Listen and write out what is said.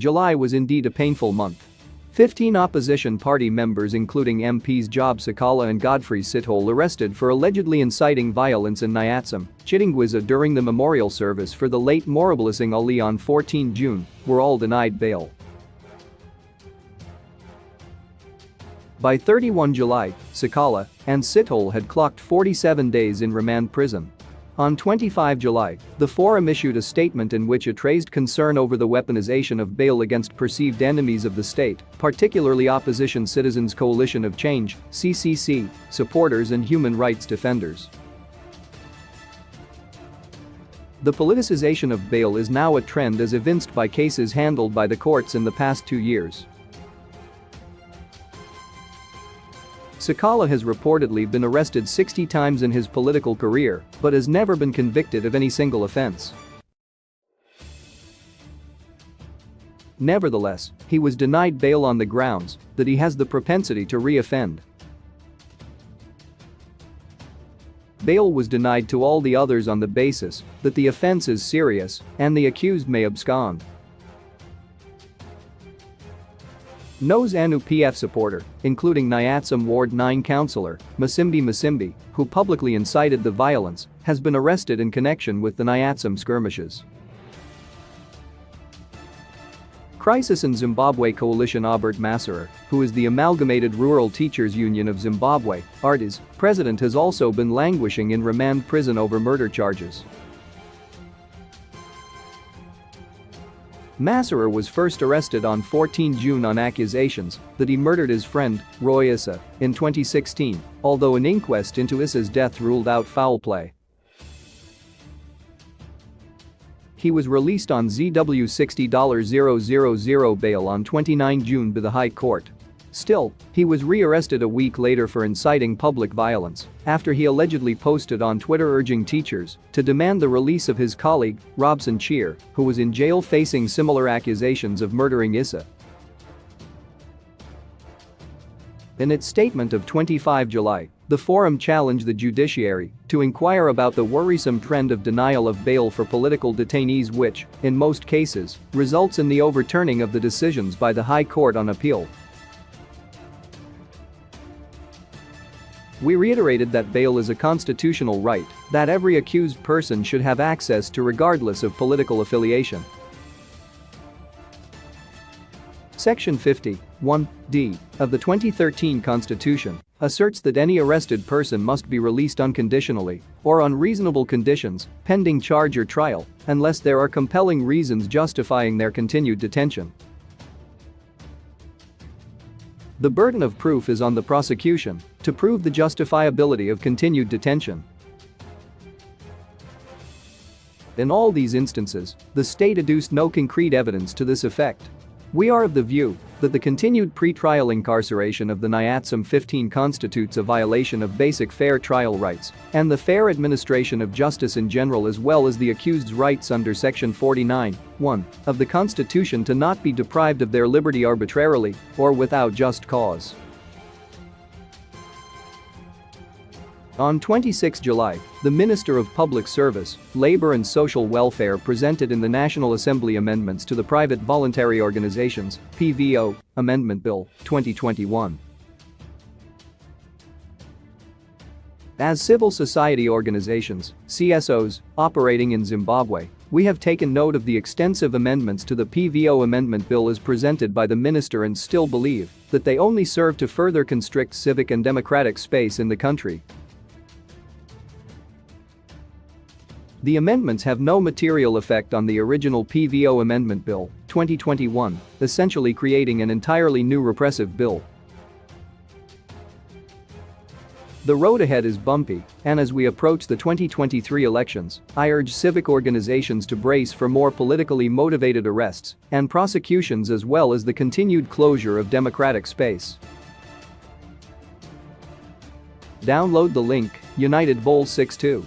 July was indeed a painful month. 15 opposition party members including MPs Job Sakala and Godfrey Sithole arrested for allegedly inciting violence in Nyatsum, Chitungwiza during the memorial service for the late Morabalising Ali on 14 June, were all denied bail. By 31 July, Sakala and Sithole had clocked 47 days in remand prison. On 25 July, the forum issued a statement in which it raised concern over the weaponization of bail against perceived enemies of the state, particularly Opposition Citizens Coalition of Change (CCC) supporters and human rights defenders. The politicization of bail is now a trend as evinced by cases handled by the courts in the past 2 years. Sakala has reportedly been arrested 60 times in his political career, but has never been convicted of any single offense. Nevertheless, he was denied bail on the grounds that he has the propensity to re-offend. Bail was denied to all the others on the basis that the offense is serious and the accused may abscond. No ZANU-PF supporter, including Nyatsum Ward 9 councillor, Masimbi, who publicly incited the violence, has been arrested in connection with the Nyatsum skirmishes. Crisis in Zimbabwe Coalition Albert Masserer, who is the Amalgamated Rural Teachers Union of Zimbabwe, ARTIZ, president has also been languishing in remand prison over murder charges. Masserer was first arrested on 14 June on accusations that he murdered his friend, Roy Issa, in 2016, although an inquest into Issa's death ruled out foul play. He was released on ZW $60,000 bail on 29 June by the High Court. Still, he was re-arrested a week later for inciting public violence after he allegedly posted on Twitter urging teachers to demand the release of his colleague, Robson Cheer, who was in jail facing similar accusations of murdering Issa. In its statement of 25 July, the forum challenged the judiciary to inquire about the worrisome trend of denial of bail for political detainees which, in most cases, results in the overturning of the decisions by the High Court on appeal. We reiterated that bail is a constitutional right that every accused person should have access to regardless of political affiliation. Section 50(1)(d) of the 2013 Constitution asserts that any arrested person must be released unconditionally or on reasonable conditions pending charge or trial unless there are compelling reasons justifying their continued detention. The burden of proof is on the prosecution to prove the justifiability of continued detention. In all these instances, the state adduced no concrete evidence to this effect. We are of the view that the continued pre-trial incarceration of the Nyatsum 15 constitutes a violation of basic fair trial rights and the fair administration of justice in general, as well as the accused's rights under Section 49(1) of the Constitution to not be deprived of their liberty arbitrarily or without just cause. On 26 July, the Minister of Public Service, Labour and Social Welfare presented in the National Assembly amendments to the Private Voluntary Organizations (PVO) Amendment Bill 2021. As civil society organizations, CSOs, operating in Zimbabwe, we have taken note of the extensive amendments to the PVO Amendment Bill as presented by the Minister and still believe that they only serve to further constrict civic and democratic space in the country. The amendments have no material effect on the original PVO Amendment Bill 2021, essentially creating an entirely new repressive bill. The road ahead is bumpy, and as we approach the 2023 elections, I urge civic organizations to brace for more politically motivated arrests and prosecutions as well as the continued closure of democratic space. Download the link, United Vol 62.